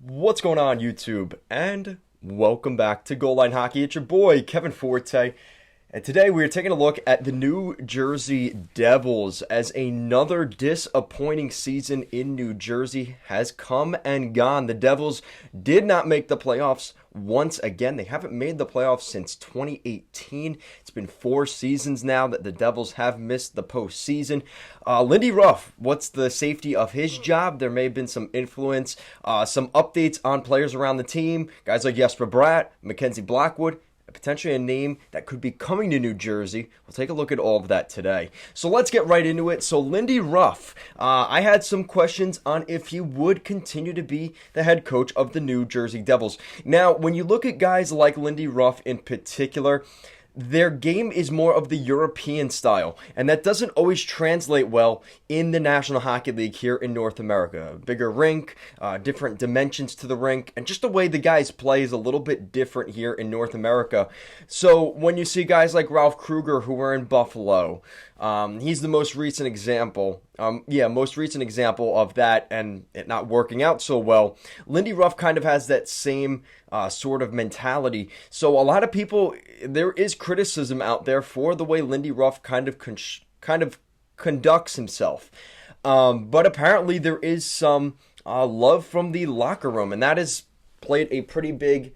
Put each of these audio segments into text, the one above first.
What's going on, YouTube? And welcome back to Goal Line Hockey. It's your boy, Kevin Forte. And today we are taking a look at the New Jersey Devils as another disappointing season in New Jersey has come and gone. The Devils did not make the playoffs once again. They haven't made the playoffs since 2018. It's been 4 seasons now that the Devils have missed the postseason. Lindy Ruff, what's the safety of his job? There may have been some influence, some updates on players around the team. Guys like Jesper Bratt, Mackenzie Blackwood, potentially a name that could be coming to New Jersey. We'll take a look at all of that today. So let's get right into it. So Lindy Ruff, I had some questions on if he would continue to be the head coach of the New Jersey Devils. Now, when you look at guys like Lindy Ruff in particular, their game is more of the European style, and that doesn't always translate well in the National Hockey League here in North America. Bigger rink, different dimensions to the rink, and just the way the guys play is a little bit different here in North America. So when you see guys like Ralph Kruger, who were in Buffalo, he's the most recent example. Most recent example of that and it not working out so well. Lindy Ruff kind of has that same sort of mentality. So a lot of people, there is criticism out there for the way Lindy Ruff kind of conducts himself. But apparently there is some love from the locker room, and that has played a pretty big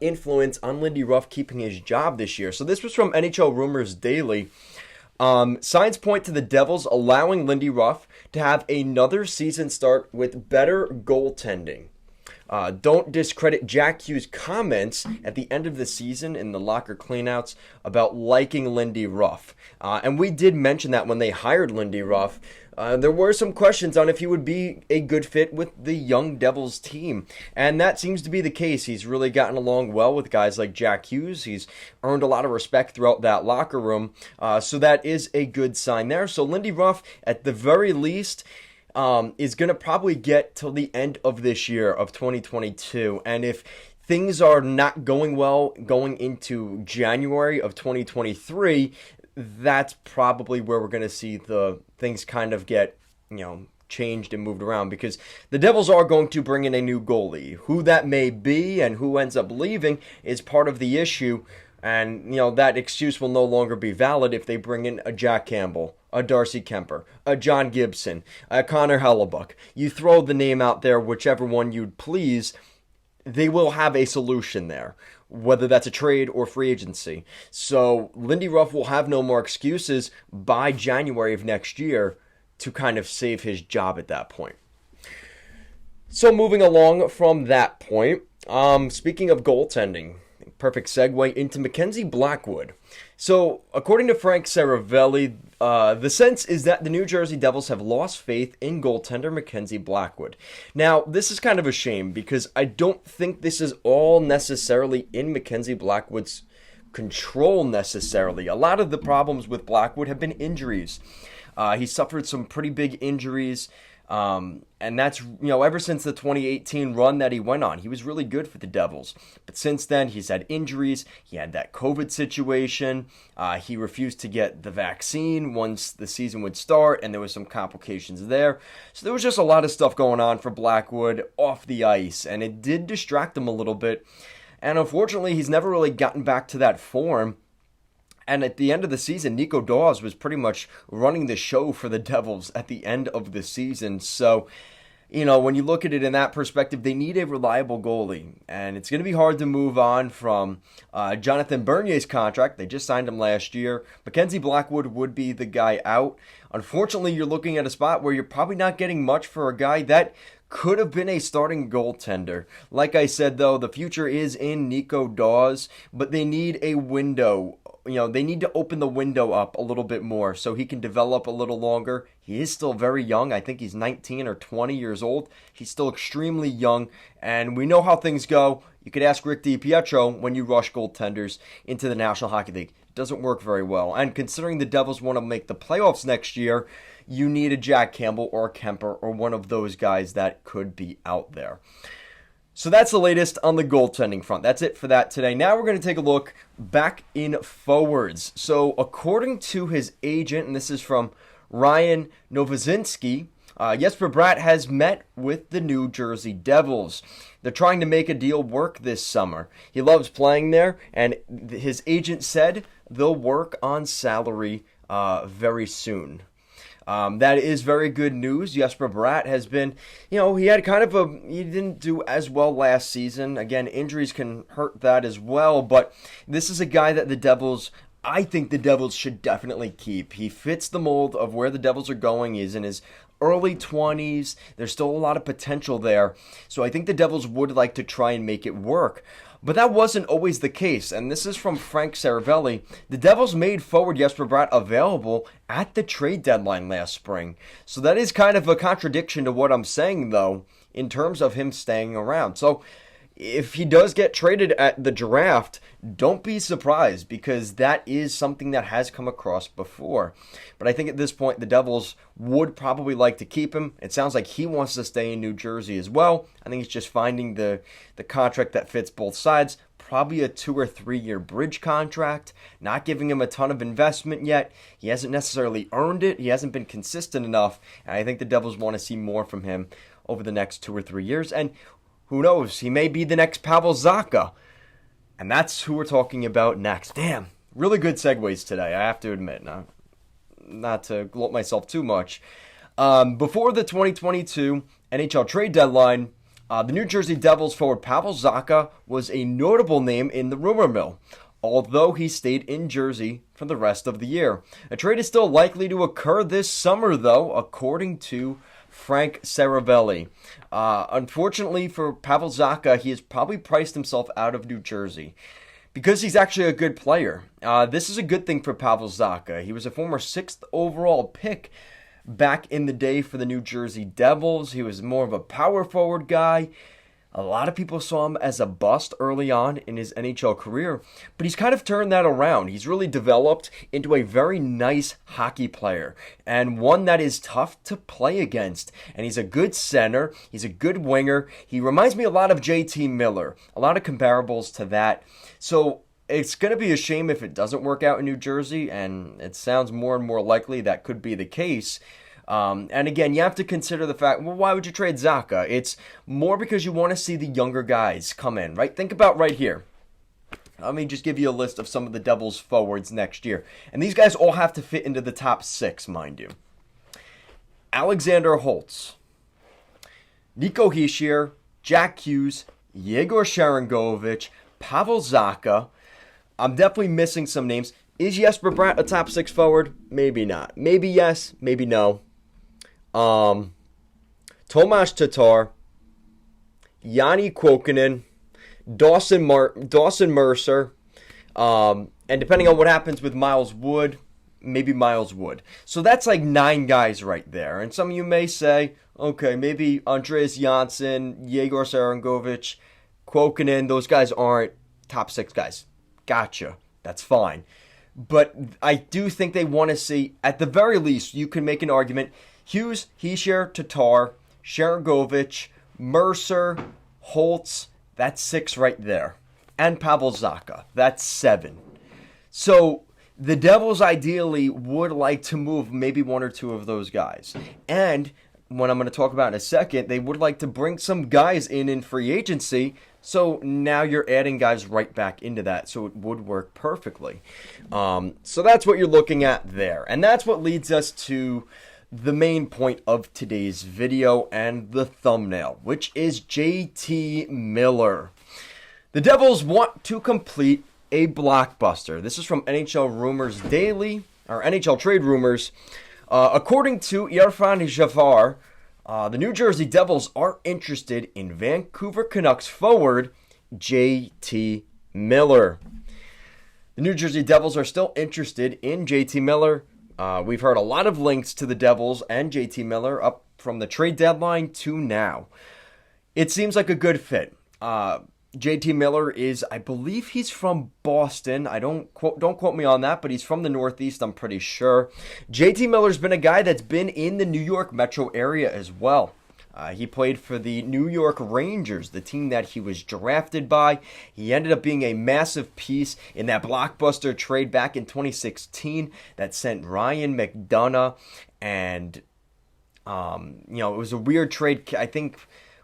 influence on Lindy Ruff keeping his job this year. So this was from NHL Rumors Daily. Signs point to the Devils allowing Lindy Ruff to have another season start with better goaltending. Don't discredit Jack Hughes' comments at the end of the season in the locker cleanouts about liking Lindy Ruff. And we did mention that when they hired Lindy Ruff, there were some questions on if he would be a good fit with the young Devils team. And that seems to be the case. He's really gotten along well with guys like Jack Hughes. He's earned a lot of respect throughout that locker room. So that is a good sign there. So Lindy Ruff, at the very least, is going to probably get till the end of this year of 2022. And if things are not going well going into January of 2023, that's probably where we're going to see the things kind of get, changed and moved around, because the Devils are going to bring in a new goalie. Who that may be and who ends up leaving is part of the issue. And, that excuse will no longer be valid if they bring in a Jack Campbell, a Darcy Kemper, a John Gibson, a Connor Hellebuck. You throw the name out there, whichever one you'd please, they will have a solution there, whether that's a trade or free agency. So Lindy Ruff will have no more excuses by January of next year to kind of save his job at that point. So moving along from that point, speaking of goaltending, perfect segue into Mackenzie Blackwood. So, according to Frank Saravelli, the sense is that the New Jersey Devils have lost faith in goaltender Mackenzie Blackwood. Now, this is kind of a shame because I don't think this is all necessarily in Mackenzie Blackwood's control necessarily. A lot of the problems with Blackwood have been injuries. He suffered some pretty big injuries. And that's, ever since the 2018 run that he went on, he was really good for the Devils. But since then, he's had injuries. He had that COVID situation. He refused to get the vaccine once the season would start, and there was some complications there. So there was just a lot of stuff going on for Blackwood off the ice, and it did distract him a little bit. And unfortunately, he's never really gotten back to that form. And at the end of the season, Nico Dawes was pretty much running the show for the Devils at the end of the season. So, when you look at it in that perspective, they need a reliable goalie. And it's going to be hard to move on from Jonathan Bernier's contract. They just signed him last year. Mackenzie Blackwood would be the guy out. Unfortunately, you're looking at a spot where you're probably not getting much for a guy that could have been a starting goaltender. Like I said, though, the future is in Nico Dawes, but they need a window. They need to open the window up a little bit more so he can develop a little longer. He is still very young. I think he's 19 or 20 years old. He's still extremely young, and we know how things go. You could ask Rick DiPietro when you rush goaltenders into the National Hockey League. It doesn't work very well. And considering the Devils want to make the playoffs next year, you need a Jack Campbell or a Kemper or one of those guys that could be out there. So that's the latest on the goaltending front. That's it for that today. Now we're going to take a look back in forwards. So according to his agent, and this is from Ryan Novozinski, Jesper Bratt has met with the New Jersey Devils. They're trying to make a deal work this summer. He loves playing there, and his agent said they'll work on salary very soon. That is very good news. Jesper Bratt has been, he had he didn't do as well last season. Again, injuries can hurt that as well, but this is a guy that I think the Devils should definitely keep. He fits the mold of where the Devils are going. He's in his early 20s. There's still a lot of potential there. So I think the Devils would like to try and make it work. But that wasn't always the case, and this is from Frank Saravelli. The Devils made forward Jesper Bratt available at the trade deadline last spring. So that is kind of a contradiction to what I'm saying, though, in terms of him staying around. So if he does get traded at the draft, don't be surprised, because that is something that has come across before. But I think at this point, the Devils would probably like to keep him. It sounds like he wants to stay in New Jersey as well. I think it's just finding the contract that fits both sides. Probably a 2 or 3 year bridge contract, not giving him a ton of investment yet. He hasn't necessarily earned it. He hasn't been consistent enough. And I think the Devils want to see more from him over the next 2 or 3 years. And who knows? He may be the next Pavel Zacha. And that's who we're talking about next. Damn, really good segues today, I have to admit. Not to gloat myself too much. Before the 2022 NHL trade deadline, the New Jersey Devils forward Pavel Zacha was a notable name in the rumor mill, although he stayed in Jersey for the rest of the year. A trade is still likely to occur this summer, though, according to Frank Saravelli. Unfortunately for Pavel Zacha, he has probably priced himself out of New Jersey because he's actually a good player. This is a good thing for Pavel Zacha. He was a former 6th overall pick back in the day for the New Jersey Devils. He was more of a power forward guy. A lot of people saw him as a bust early on in his NHL career, but he's kind of turned that around. He's really developed into a very nice hockey player, and one that is tough to play against. And he's a good center. He's a good winger. He reminds me a lot of JT Miller. A lot of comparables to that. So it's going to be a shame if it doesn't work out in New Jersey, and it sounds more and more likely that could be the case. And again, you have to consider the fact, well, why would you trade Zacha? It's more because you want to see the younger guys come in, right? Think about right here. Let me just give you a list of some of the Devils forwards next year. And these guys all have to fit into the top 6, mind you. Alexander Holtz, Nico Hischier, Jack Hughes, Yegor Sharangovich, Pavel Zacha. I'm definitely missing some names. Is Jesper Bratt a top 6 forward? Maybe not. Maybe yes, maybe no. Tomas Tatar, Yanni Kuokkanen, Dawson Mercer, and depending on what happens with Miles Wood, maybe Miles Wood. So that's like 9 guys right there. And some of you may say, okay, maybe Andreas Janssen, Yegor Sharangovich, Kuokkanen, those guys aren't top 6 guys. Gotcha. That's fine. But I do think they want to see, at the very least, you can make an argument, Hughes, Hischier, Tatar, Sharangovich, Mercer, Holtz, that's 6 right there. And Pavel Zacha, that's 7. So the Devils ideally would like to move maybe 1 or 2 of those guys. And what I'm going to talk about in a second, they would like to bring some guys in free agency. So now you're adding guys right back into that. So it would work perfectly. So that's what you're looking at there. And that's what leads us to the main point of today's video and the thumbnail, which is JT Miller. The Devils want to complete a blockbuster. This is from NHL Rumors Daily, or NHL Trade Rumors. According to Irfan Javar, the New Jersey Devils are interested in Vancouver Canucks forward JT Miller. The New Jersey Devils are still interested in JT Miller. We've heard a lot of links to the Devils and JT Miller up from the trade deadline to now. It seems like a good fit. JT Miller is, I believe he's from Boston. Don't quote me on that, but he's from the Northeast, I'm pretty sure. JT Miller's been a guy that's been in the New York metro area as well. He played for the New York Rangers, the team that he was drafted by. He ended up being a massive piece in that blockbuster trade back in 2016 that sent Ryan McDonough and It was a weird trade. I think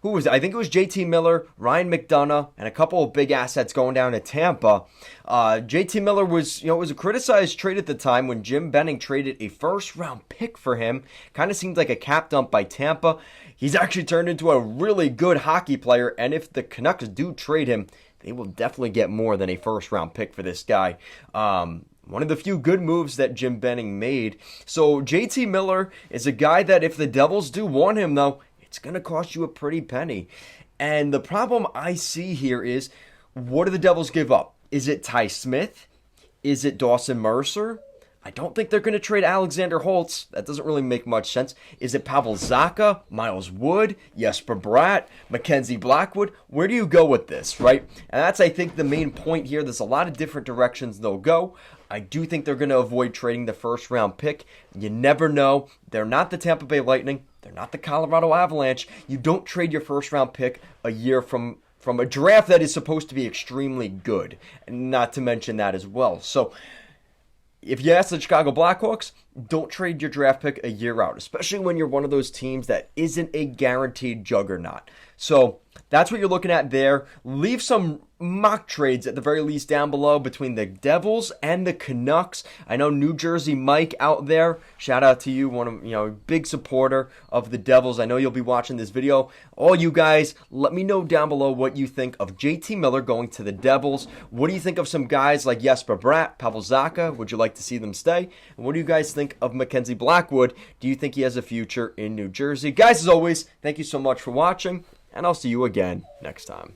who was it? I think it was JT Miller, Ryan McDonough, and a couple of big assets going down to Tampa. JT Miller was, it was a criticized trade at the time when Jim Benning traded a first-round pick for him. Kind of seemed like a cap dump by Tampa. He's actually turned into a really good hockey player, and if the Canucks do trade him, they will definitely get more than a first-round pick for this guy. One of the few good moves that Jim Benning made. So JT Miller is a guy that if the Devils do want him, though, it's going to cost you a pretty penny. And the problem I see here is, what do the Devils give up? Is it Ty Smith? Is it Dawson Mercer? I don't think they're going to trade Alexander Holtz. That doesn't really make much sense. Is it Pavel Zacha, Miles Wood, Jesper Bratt, Mackenzie Blackwood? Where do you go with this, right? And that's, I think, the main point here. There's a lot of different directions they'll go. I do think they're going to avoid trading the first-round pick. You never know. They're not the Tampa Bay Lightning. They're not the Colorado Avalanche. You don't trade your first-round pick a year from a draft that is supposed to be extremely good. And not to mention that as well. So if you ask the Chicago Blackhawks, don't trade your draft pick a year out, especially when you're one of those teams that isn't a guaranteed juggernaut. So that's what you're looking at there. Leave some mock trades at the very least down below between the Devils and the Canucks. I know New Jersey Mike out there. Shout out to you, one of big supporter of the Devils. I know you'll be watching this video. All you guys, let me know down below what you think of JT Miller going to the Devils. What do you think of some guys like Jesper Bratt, Pavel Zacha? Would you like to see them stay? And what do you guys think of Mackenzie Blackwood? Do you think he has a future in New Jersey? Guys, as always, thank you so much for watching, and I'll see you again next time.